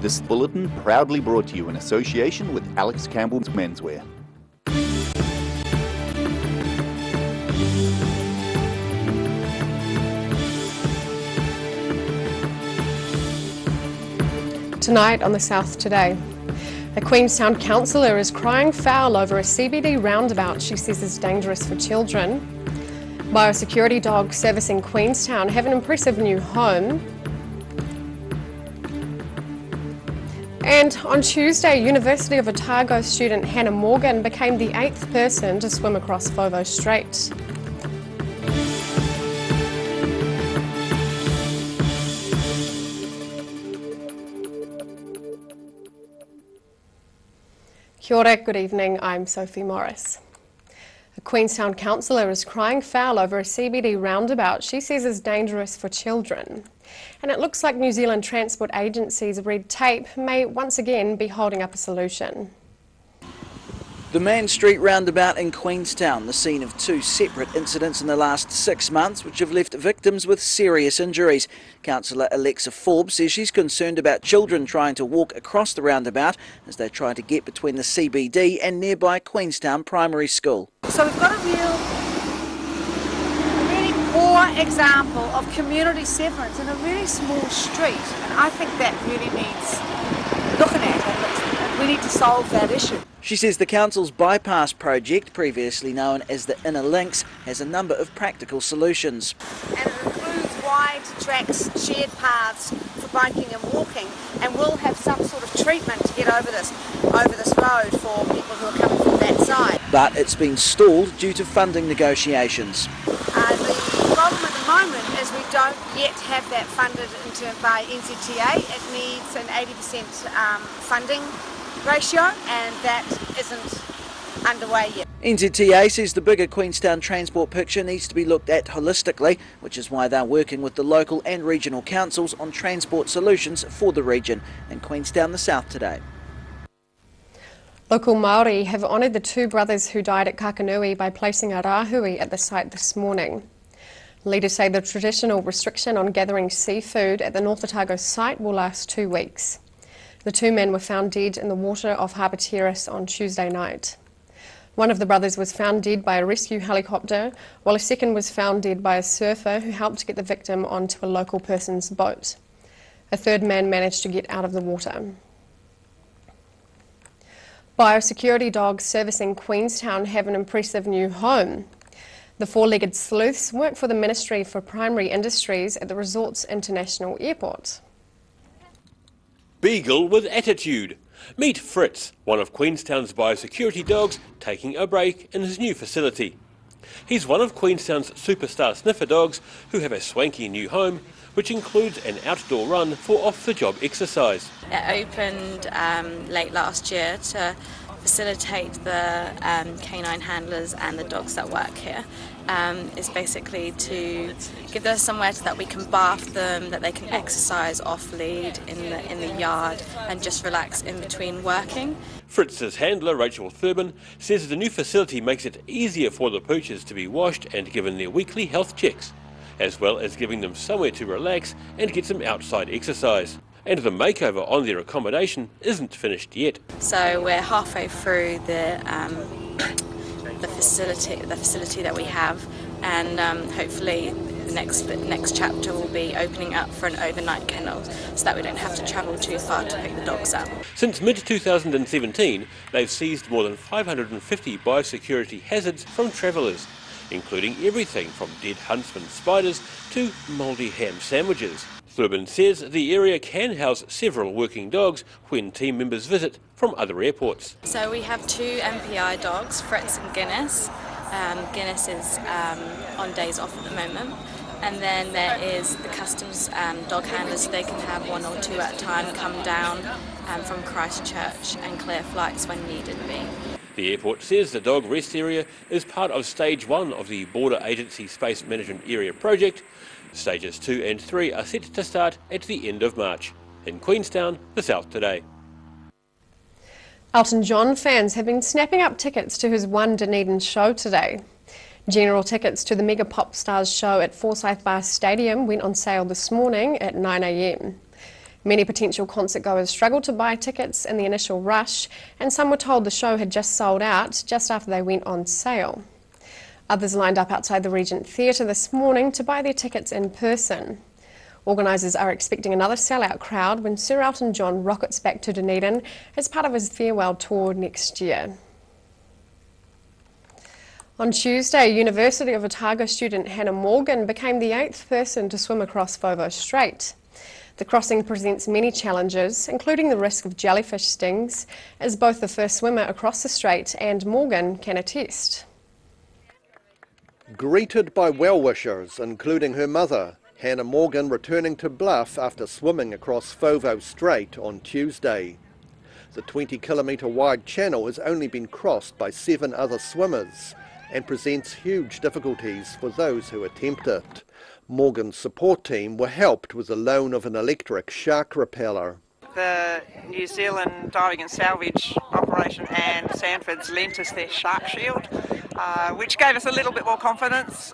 This bulletin proudly brought to you in association with Alex Campbell's Menswear. Tonight on the South Today, a Queenstown councillor is crying foul over a CBD roundabout she says is dangerous for children. Biosecurity dogs servicing Queenstown have an impressive new home. And on Tuesday, University of Otago student Hannah Morgan became the 8th person to swim across Foveaux Strait. Kia ora, good evening, I'm Sophie Morris. A Queenstown councillor is crying foul over a CBD roundabout she says is dangerous for children. And it looks like New Zealand Transport Agency's red tape may once again be holding up a solution. The Mann Street roundabout in Queenstown, the scene of two separate incidents in the last 6 months which have left victims with serious injuries. Councillor Alexa Forbes says she's concerned about children trying to walk across the roundabout as they try to get between the CBD and nearby Queenstown Primary School. So we've got a really poor example of community severance in a really small street, and I think that really needs looking at, and we need to solve that issue. She says the council's bypass project, previously known as the Inner Links, has a number of practical solutions. And it includes wide tracks, shared paths for biking and walking, and we'll have some sort of treatment to get over this road for people who are coming from that side. But it's been stalled due to funding negotiations. The problem at the moment is we don't yet have that funded by NZTA. It needs an 80% funding ratio, and that isn't underway yet. NZTA says the bigger Queenstown transport picture needs to be looked at holistically, which is why they're working with the local and regional councils on transport solutions for the region. In Queenstown, the South Today. Local Māori have honoured the two brothers who died at Kakanui by placing a rāhui at the site this morning. Leaders say the traditional restriction on gathering seafood at the North Otago site will last 2 weeks. The two men were found dead in the water off Harbour Terrace on Tuesday night. One of the brothers was found dead by a rescue helicopter, while a second was found dead by a surfer who helped get the victim onto a local person's boat. A third man managed to get out of the water. Biosecurity dogs servicing Queenstown have an impressive new home. The four-legged sleuths work for the Ministry for Primary Industries at the Resorts International Airport. Beagle with attitude. Meet Fritz, one of Queenstown's biosecurity dogs, taking a break in his new facility. He's one of Queenstown's superstar sniffer dogs who have a swanky new home, which includes an outdoor run for off-the-job exercise. It opened late last year to facilitate the canine handlers and the dogs that work here. Is basically to give them somewhere that we can bath them, that they can exercise off lead in the yard and just relax in between working. Fritz's handler, Rachel Thurban, says the new facility makes it easier for the pooches to be washed and given their weekly health checks, as well as giving them somewhere to relax and get some outside exercise. And the makeover on their accommodation isn't finished yet. So we're halfway through the facility that we have, and hopefully the next chapter will be opening up for an overnight kennel so that we don't have to travel too far to pick the dogs up. Since mid-2017, they've seized more than 550 biosecurity hazards from travellers, including everything from dead huntsman spiders to mouldy ham sandwiches. Thurban says the area can house several working dogs when team members visit from other airports. So we have two MPI dogs, Fritz and Guinness. Guinness is on days off at the moment. And then there is the customs dog handlers. They can have one or two at a time come down from Christchurch and clear flights when needed be. The airport says the dog rest area is part of Stage 1 of the Border Agency Space Management Area project. Stages 2 and 3 are set to start at the end of March. In Queenstown, the South Today. Elton John fans have been snapping up tickets to his One Dunedin show today. General tickets to the Mega Pop Stars show at Forsyth Bar Stadium went on sale this morning at 9 a.m. Many potential concert goers struggled to buy tickets in the initial rush, and some were told the show had just sold out just after they went on sale. Others lined up outside the Regent Theatre this morning to buy their tickets in person. Organisers are expecting another sellout crowd when Sir Elton John rockets back to Dunedin as part of his farewell tour next year. On Tuesday, University of Otago student Hannah Morgan became the 8th person to swim across Foveaux Strait. The crossing presents many challenges, including the risk of jellyfish stings, as both the first swimmer across the strait and Morgan can attest. Greeted by well-wishers, including her mother, Hannah Morgan returning to Bluff after swimming across Foveaux Strait on Tuesday. The 20-kilometre wide channel has only been crossed by 7 other swimmers and presents huge difficulties for those who attempt it. Morgan's support team were helped with the loan of an electric shark repeller. The New Zealand Diving and Salvage Operation and Sanford's lent us their shark shield, which gave us a little bit more confidence.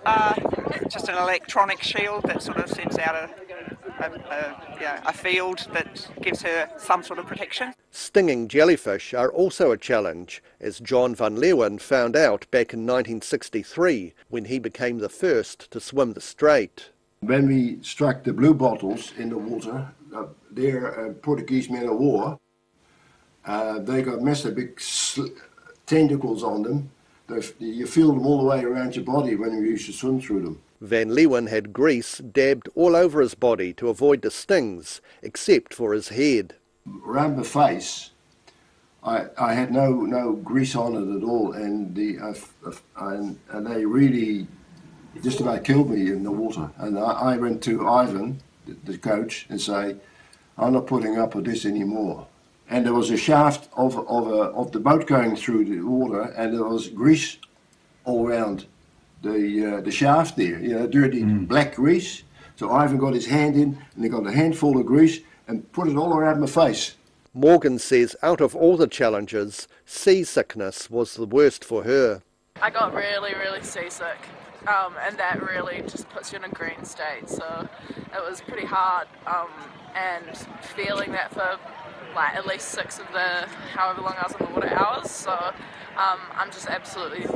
Just an electronic shield that sort of sends out a field that gives her some sort of protection. Stinging jellyfish are also a challenge, as John van Leeuwen found out back in 1963 when he became the first to swim the strait. When we struck the blue bottles in the water, they're Portuguese men of war. They got massive big tentacles on them. You feel them all the way around your body when you used to swim through them. Van Leeuwen had grease dabbed all over his body to avoid the stings, except for his head. Around the face, I had no grease on it at all, and they really just about killed me in the water. And I went to Ivan, the coach, and say, I'm not putting up with this anymore. And there was a shaft of the boat going through the water, and there was grease all around the shaft there, dirty black grease. So Ivan got his hand in, and he got a handful of grease and put it all around my face. Morgan says out of all the challenges, seasickness was the worst for her. I got really seasick, and that really just puts you in a green state, so it was pretty hard, and feeling that for like at least 6 of the however long I was in the water hours, so I'm just absolutely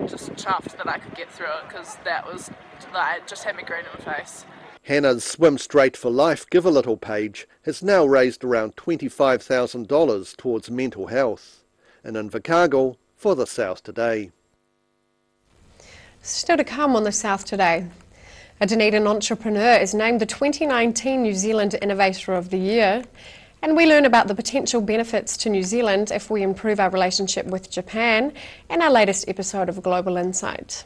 just chuffed that I could get through it, because that was like, it just had me green in the face. Hannah's Swim Straight for Life Give a Little page has now raised around $25,000 towards mental health. In Invercargill, for the South Today. Still to come on the South Today. A Dunedin entrepreneur is named the 2019 New Zealand Innovator of the Year. And we learn about the potential benefits to New Zealand if we improve our relationship with Japan in our latest episode of Global Insight.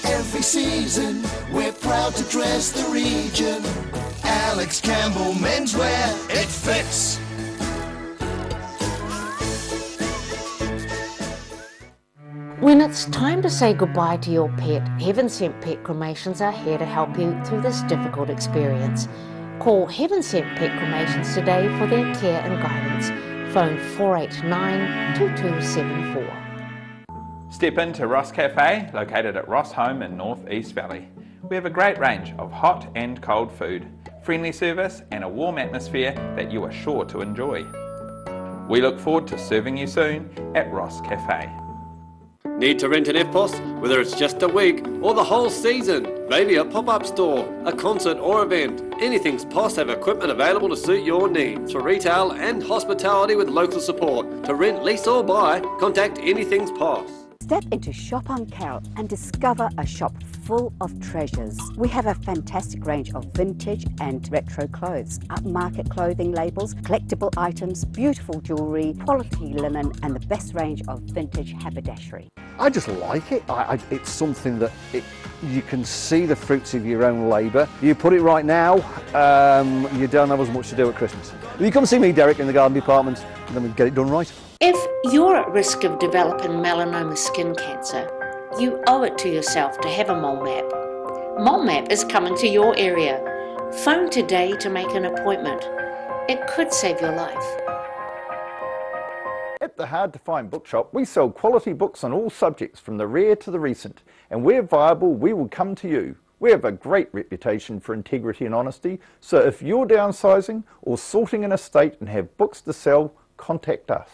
Every season, we're proud to dress the region. Alex Campbell Menswear, it fits. When it's time to say goodbye to your pet, Heaven Sent Pet Cremations are here to help you through this difficult experience. Call Heaven Sent Pet Cremations today for their care and guidance. Phone 489 2274. Step into Ross Cafe, located at Ross Home in North East Valley. We have a great range of hot and cold food, friendly service and a warm atmosphere that you are sure to enjoy. We look forward to serving you soon at Ross Cafe. Need to rent an EFTPOS? Whether it's just a week or the whole season, maybe a pop-up store, a concert or event, Anything's POS have equipment available to suit your needs for retail and hospitality with local support. To rent, lease or buy, contact Anything's POS. Step into Shop on Carol and discover a shop full of treasures. We have a fantastic range of vintage and retro clothes, upmarket clothing labels, collectible items, beautiful jewellery, quality linen and the best range of vintage haberdashery. I just like it. It's something that you can see the fruits of your own labour. You put it right now, you don't have as much to do at Christmas. If you come see me, Derek, in the garden department, and then we get it done right. If you're at risk of developing melanoma skin cancer, you owe it to yourself to have a mole map. Mole Map is coming to your area. Phone today to make an appointment. It could save your life. At the Hard to Find Bookshop, we sell quality books on all subjects from the rare to the recent, and where viable, we will come to you. We have a great reputation for integrity and honesty, so if you're downsizing or sorting an estate and have books to sell, contact us.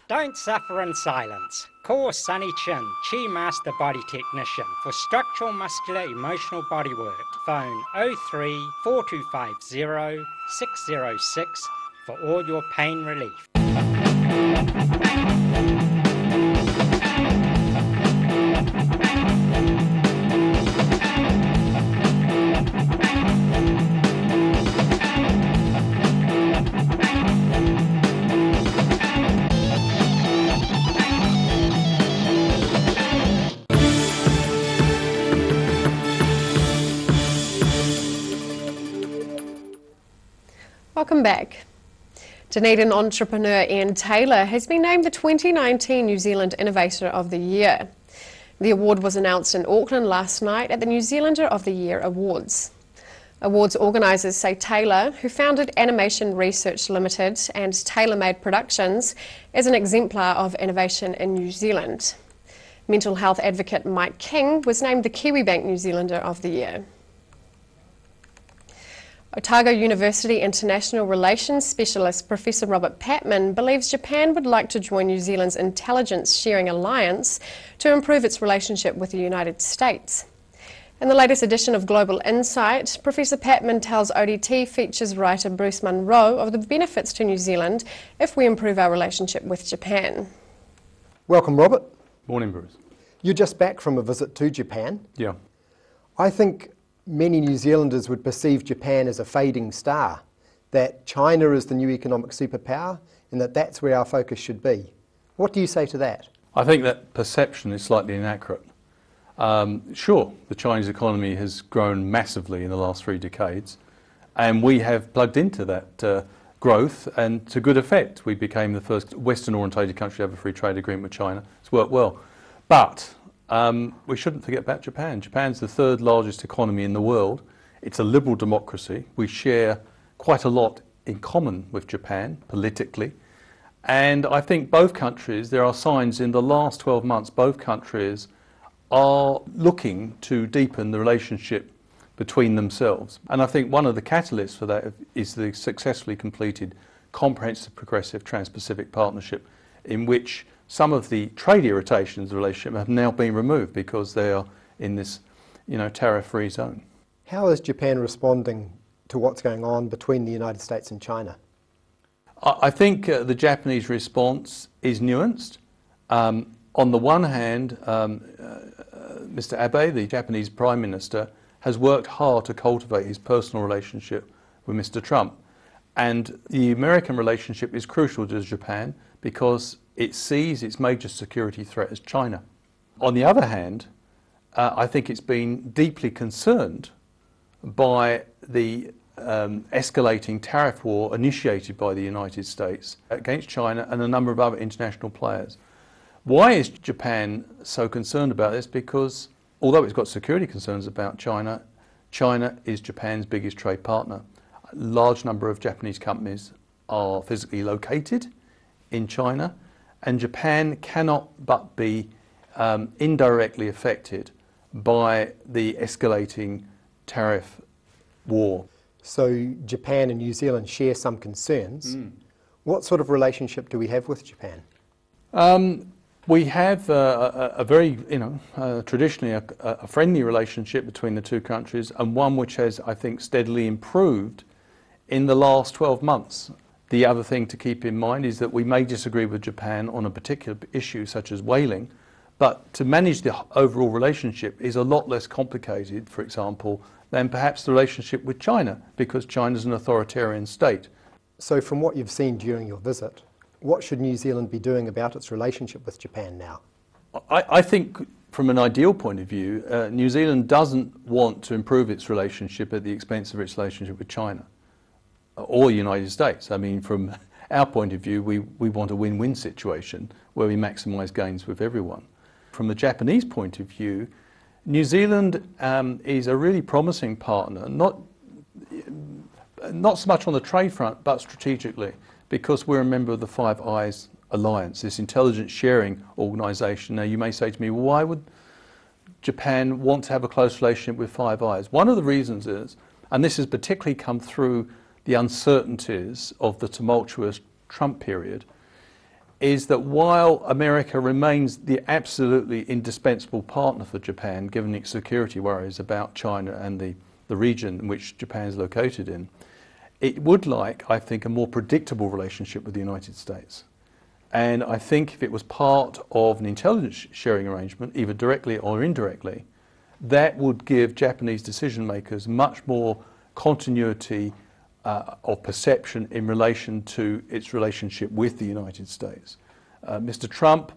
Don't suffer in silence. Call Sunny Chin, Chi Master Body Technician for structural, muscular, emotional bodywork. Phone 03 4250 606 for all your pain relief. Welcome back. Dunedin entrepreneur Ian Taylor has been named the 2019 New Zealand Innovator of the Year. The award was announced in Auckland last night at the New Zealander of the Year Awards. Awards organisers say Taylor, who founded Animation Research Limited and Tailor-Made Productions, is an exemplar of innovation in New Zealand. Mental health advocate Mike King was named the Kiwibank New Zealander of the Year. Otago University International Relations Specialist Professor Robert Patman believes Japan would like to join New Zealand's Intelligence Sharing Alliance to improve its relationship with the United States. In the latest edition of Global Insight, Professor Patman tells ODT features writer Bruce Munro of the benefits to New Zealand if we improve our relationship with Japan. Welcome, Robert. Morning, Bruce. You're just back from a visit to Japan. Yeah. I think many New Zealanders would perceive Japan as a fading star, that China is the new economic superpower and that that's where our focus should be. What do you say to that? I think that perception is slightly inaccurate. Sure, the Chinese economy has grown massively in the last 3 decades, and we have plugged into that growth, and to good effect. We became the first Western-orientated country to have a free trade agreement with China. It's worked well. But we shouldn't forget about Japan. Japan's the 3rd largest economy in the world. It's a liberal democracy. We share quite a lot in common with Japan politically. And I think both countries, there are signs in the last 12 months, both countries are looking to deepen the relationship between themselves. And I think one of the catalysts for that is the successfully completed Comprehensive Progressive Trans-Pacific Partnership, in which some of the trade irritations of the relationship have now been removed because they are in this, tariff-free zone. How is Japan responding to what's going on between the United States and China? I think the Japanese response is nuanced. On the one hand, Mr. Abe, the Japanese Prime Minister, has worked hard to cultivate his personal relationship with Mr. Trump. And the American relationship is crucial to Japan because it sees its major security threat as China. On the other hand, I think it's been deeply concerned by the escalating tariff war initiated by the United States against China and a number of other international players. Why is Japan so concerned about this? Because although it's got security concerns about China, China is Japan's biggest trade partner. A large number of Japanese companies are physically located in China, and Japan cannot but be indirectly affected by the escalating tariff war. So Japan and New Zealand share some concerns. What sort of relationship do we have with Japan? We have a very, traditionally a friendly relationship between the two countries, and one which has, I think, steadily improved in the last 12 months. The other thing to keep in mind is that we may disagree with Japan on a particular issue such as whaling, but to manage the overall relationship is a lot less complicated, for example, than perhaps the relationship with China, because China is an authoritarian state. So from what you've seen during your visit, what should New Zealand be doing about its relationship with Japan now? I think from an ideal point of view, New Zealand doesn't want to improve its relationship at the expense of its relationship with China or the United States. I mean, from our point of view, we want a win-win situation where we maximise gains with everyone. From the Japanese point of view, New Zealand is a really promising partner, not so much on the trade front, but strategically, because we're a member of the Five Eyes Alliance, this intelligence sharing organisation. Now, you may say to me, well, why would Japan want to have a close relationship with Five Eyes? One of the reasons is, and this has particularly come through the uncertainties of the tumultuous Trump period, is that while America remains the absolutely indispensable partner for Japan, given its security worries about China and the region in which Japan is located in, it would like, I think, a more predictable relationship with the United States. And I think if it was part of an intelligence sharing arrangement, either directly or indirectly, that would give Japanese decision makers much more continuity of perception in relation to its relationship with the United States. Mr. Trump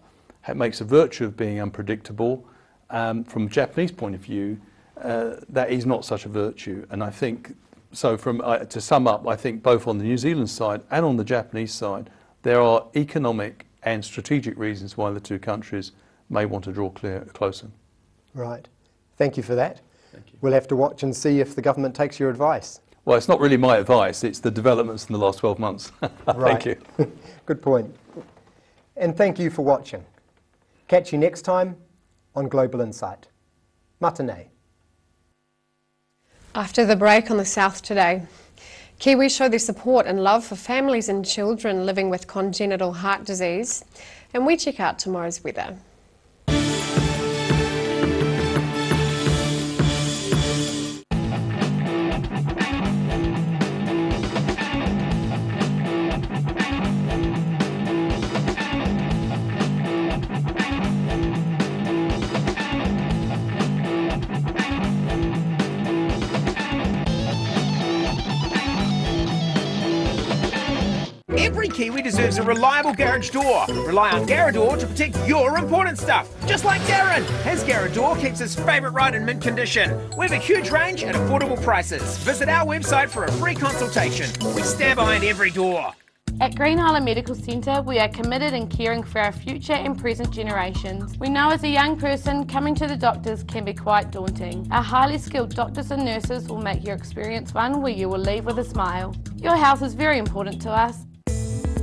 makes a virtue of being unpredictable. From a Japanese point of view, that is not such a virtue. And I think, so to sum up, I think both on the New Zealand side and on the Japanese side, there are economic and strategic reasons why the two countries may want to draw closer. Right. Thank you for that. Thank you. We'll have to watch and see if the government takes your advice. Well, it's not really my advice, it's the developments in the last 12 months. Right. Thank you. Good point. And thank you for watching. Catch you next time on Global Insight. Matanei. After the break on the South Today, Kiwis show their support and love for families and children living with congenital heart disease, and we check out tomorrow's weather. Every Kiwi deserves a reliable garage door. Rely on Garador to protect your important stuff. Just like Darren. His Garador keeps his favourite ride in mint condition. We have a huge range at affordable prices. Visit our website for a free consultation. We stand behind every door. At Green Island Medical Centre, we are committed in caring for our future and present generations. We know as a young person, coming to the doctors can be quite daunting. Our highly skilled doctors and nurses will make your experience one where you will leave with a smile. Your health is very important to us.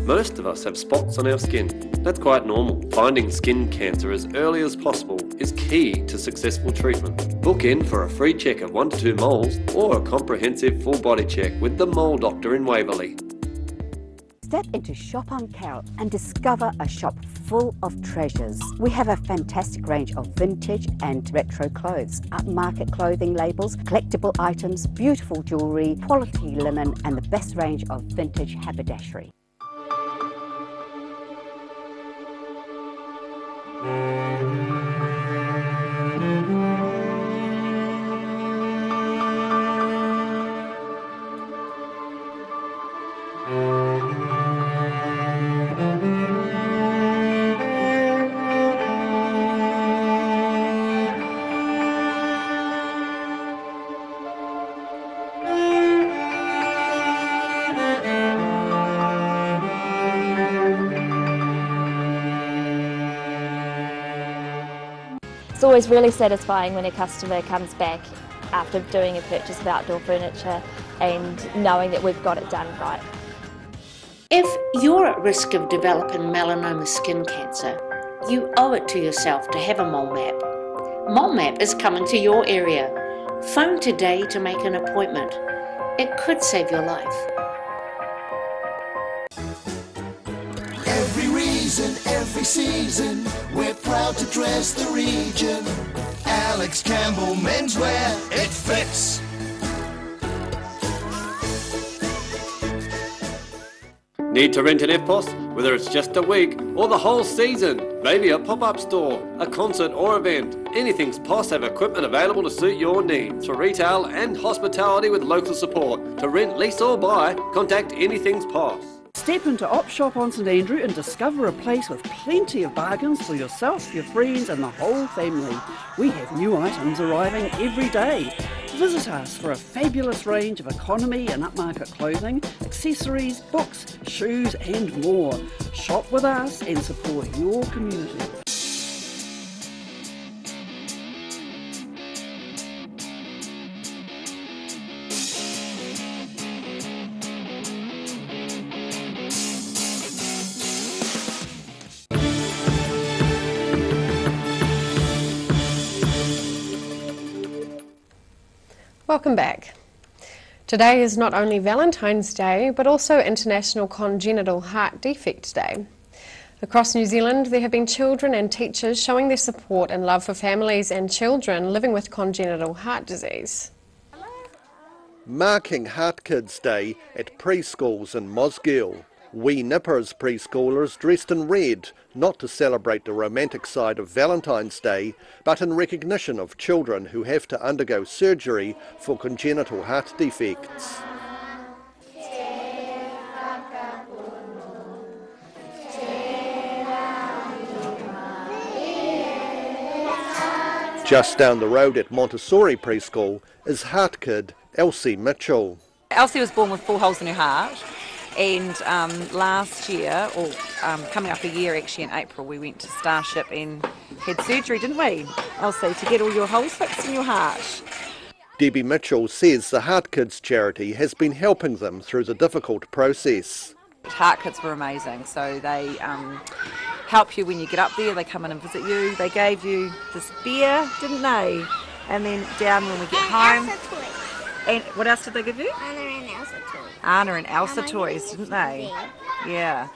Most of us have spots on our skin. That's quite normal. Finding skin cancer as early as possible is key to successful treatment. Book in for a free check of 1 to 2 moles or a comprehensive full body check with the Mole Doctor in Waverley. Step into Shop on Carrot and discover a shop full of treasures. We have a fantastic range of vintage and retro clothes, upmarket clothing labels, collectible items, beautiful jewellery, quality linen and the best range of vintage haberdashery. It's always really satisfying when a customer comes back after doing a purchase of outdoor furniture and knowing that we've got it done right. If you're at risk of developing melanoma skin cancer, you owe it to yourself to have a mole map. Mole Map is coming to your area. Phone today to make an appointment. It could save your life. Every reason, every season, we're proud to dress the region. Alex Campbell Menswear, it fits. Need to rent an EFTPOS? Whether it's just a week or the whole season, maybe a pop-up store, a concert or event, Anything's POS have equipment available to suit your needs for retail and hospitality with local support. To rent, lease or buy, contact Anything's POS. Step into Op Shop on St Andrew and discover a place with plenty of bargains for yourself, your friends and the whole family. We have new items arriving every day. Visit us for a fabulous range of economy and upmarket clothing, accessories, books, shoes and more. Shop with us and support your community. Welcome back. Today is not only Valentine's Day, but also International Congenital Heart Defect Day. Across New Zealand, there have been children and teachers showing their support and love for families and children living with congenital heart disease. Marking Heart Kids Day at preschools in Mosgiel. Wee Nippers preschoolers dressed in red, not to celebrate the romantic side of Valentine's Day, but in recognition of children who have to undergo surgery for congenital heart defects. Just down the road at Montessori Preschool is heart kid Elsie Mitchell. Elsie was born with 4 holes in her heart. And last year, or coming up a year actually in April, we went to Starship and had surgery, didn't we, Elsie, to get all your holes fixed in your heart. Debbie Mitchell says the Heart Kids charity has been helping them through the difficult process. Heart Kids were amazing, so they help you when you get up there, they come in and visit you. They gave you this beer, didn't they? And then down when we get home. And what else did they give you? Anna and Elsa toys, didn't they? Yeah.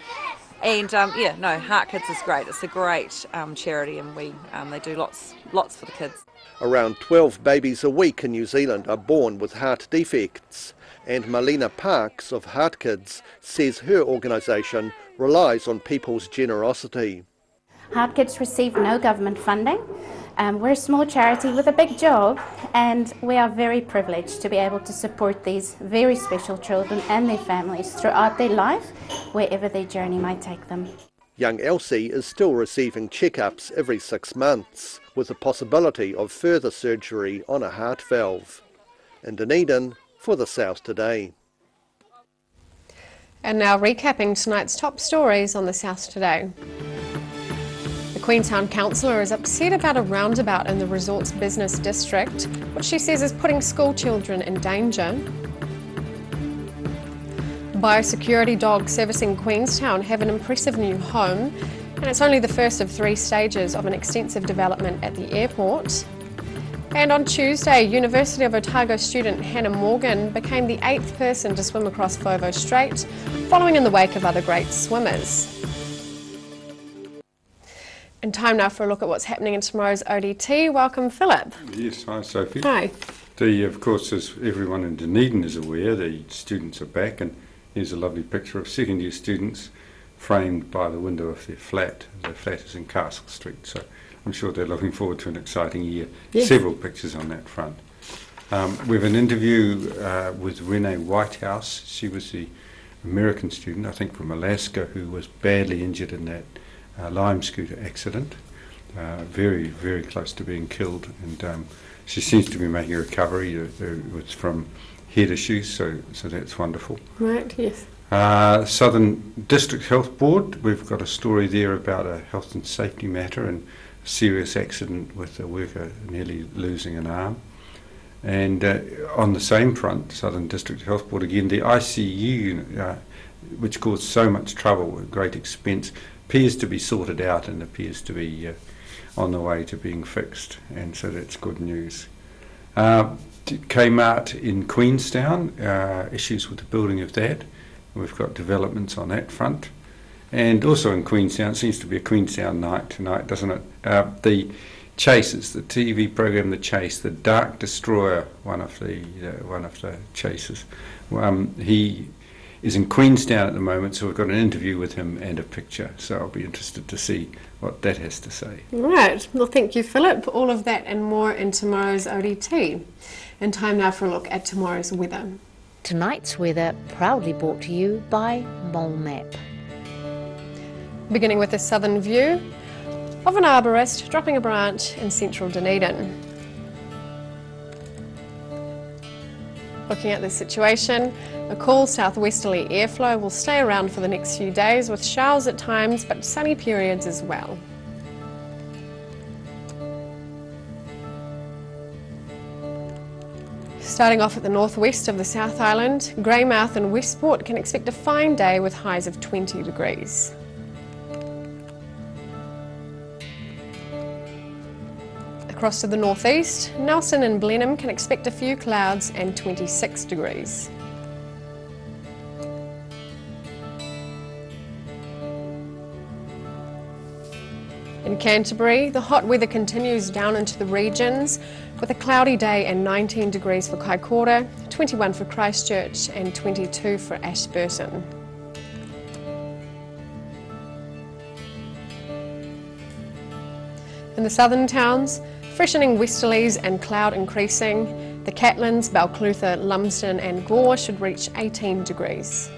And Heart Kids is great. It's a great charity, and they do lots for the kids. Around 12 babies a week in New Zealand are born with heart defects, and Melina Parks of Heart Kids says her organisation relies on people's generosity. Heart Kids receive no government funding. We're a small charity with a big job, and we are very privileged to be able to support these very special children and their families throughout their life, wherever their journey might take them. Young Elsie is still receiving checkups every 6 months, with the possibility of further surgery on a heart valve. In Dunedin, for the South Today. And now recapping tonight's top stories on the South Today. The Queenstown councillor is upset about a roundabout in the resort's business district, which she says is putting school children in danger. Biosecurity dogs servicing Queenstown have an impressive new home, and it's only the first of 3 stages of an extensive development at the airport. And on Tuesday, University of Otago student Hannah Morgan became the 8th person to swim across Foveaux Strait, following in the wake of other great swimmers. And time now for a look at what's happening in tomorrow's ODT. Welcome, Philip. Yes, hi Sophie. Hi. Of course, as everyone in Dunedin is aware, the students are back, and here's a lovely picture of second year students framed by the window of their flat. Their flat is in Castle Street, so I'm sure they're looking forward to an exciting year. Yes. Several pictures on that front. We have an interview with Renee Whitehouse. She was the American student, I think from Alaska, who was badly injured in that Lime scooter accident, very, very close to being killed, and she seems to be making a recovery. It was from head issues, so that's wonderful. Right, yes. Southern District Health Board, we've got a story there about a health and safety matter and a serious accident with a worker nearly losing an arm. And on the same front, Southern District Health Board, again, the ICU unit, which caused so much trouble at great expense, appears to be sorted out and appears to be on the way to being fixed, and so that's good news. Kmart in Queenstown, issues with the building of that. We've got developments on that front. And also in Queenstown, it seems to be a Queenstown night tonight, doesn't it? The Chases, the TV program The Chase, the Dark Destroyer, one of the chasers. is in Queenstown at the moment, so we've got an interview with him and a picture. So I'll be interested to see what that has to say. Right, well thank you Philip. All of that and more in tomorrow's ODT. And time now for a look at tomorrow's weather. Tonight's weather proudly brought to you by Mole Map. Beginning with a southern view of an arborist dropping a branch in central Dunedin. Looking at the situation, a cool southwesterly airflow will stay around for the next few days with showers at times but sunny periods as well. Starting off at the northwest of the South Island, Greymouth and Westport can expect a fine day with highs of 20 degrees. Across to the northeast, Nelson and Blenheim can expect a few clouds and 26 degrees. In Canterbury, the hot weather continues down into the regions with a cloudy day and 19 degrees for Kaikoura, 21 for Christchurch and 22 for Ashburton. In the southern towns, freshening westerlies and cloud increasing, the Catlins, Balclutha, Lumsden and Gore should reach 18 degrees.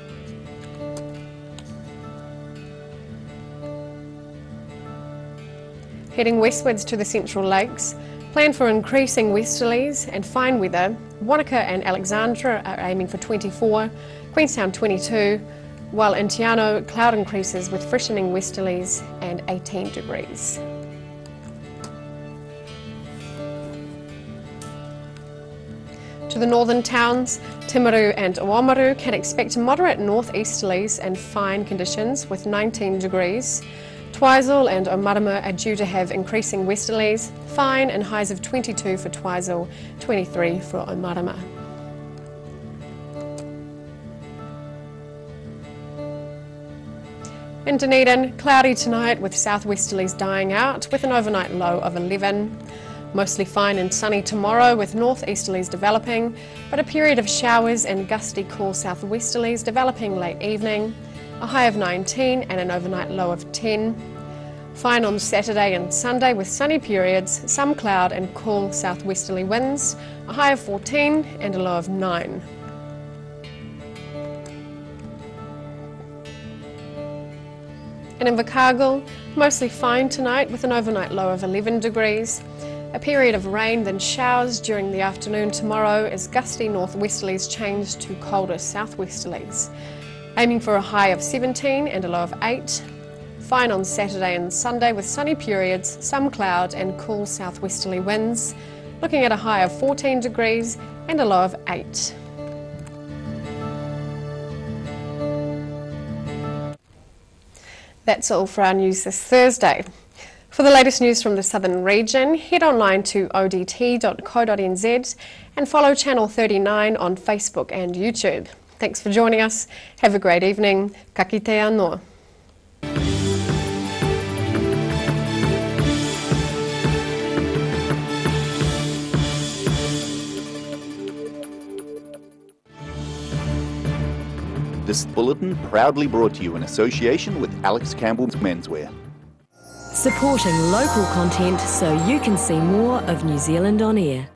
Heading westwards to the Central Lakes, plan for increasing westerlies and fine weather. Wanaka and Alexandra are aiming for 24, Queenstown 22, while in Te Anau, cloud increases with freshening westerlies and 18 degrees. To the northern towns, Timaru and Oamaru can expect moderate northeasterlies and fine conditions with 19 degrees. Twizel and Omarama are due to have increasing westerlies, fine and highs of 22 for Twizel, 23 for Omarama. In Dunedin, cloudy tonight with southwesterlies dying out with an overnight low of 11. Mostly fine and sunny tomorrow with northeasterlies developing, but a period of showers and gusty cool southwesterlies developing late evening. A high of 19 and an overnight low of 10. Fine on Saturday and Sunday with sunny periods, some cloud and cool southwesterly winds. A high of 14 and a low of 9. And in Invercargill, mostly fine tonight with an overnight low of 11 degrees. A period of rain then showers during the afternoon tomorrow as gusty northwesterlies change to colder southwesterlies. Aiming for a high of 17 and a low of 8. Fine on Saturday and Sunday with sunny periods, some cloud and cool southwesterly winds. Looking at a high of 14 degrees and a low of 8. That's all for our news this Thursday. For the latest news from the southern region, head online to odt.co.nz and follow Channel 39 on Facebook and YouTube. Thanks for joining us. Have a great evening. Ka kite anō. This bulletin proudly brought to you in association with Alex Campbell's Menswear. Supporting local content so you can see more of New Zealand on air.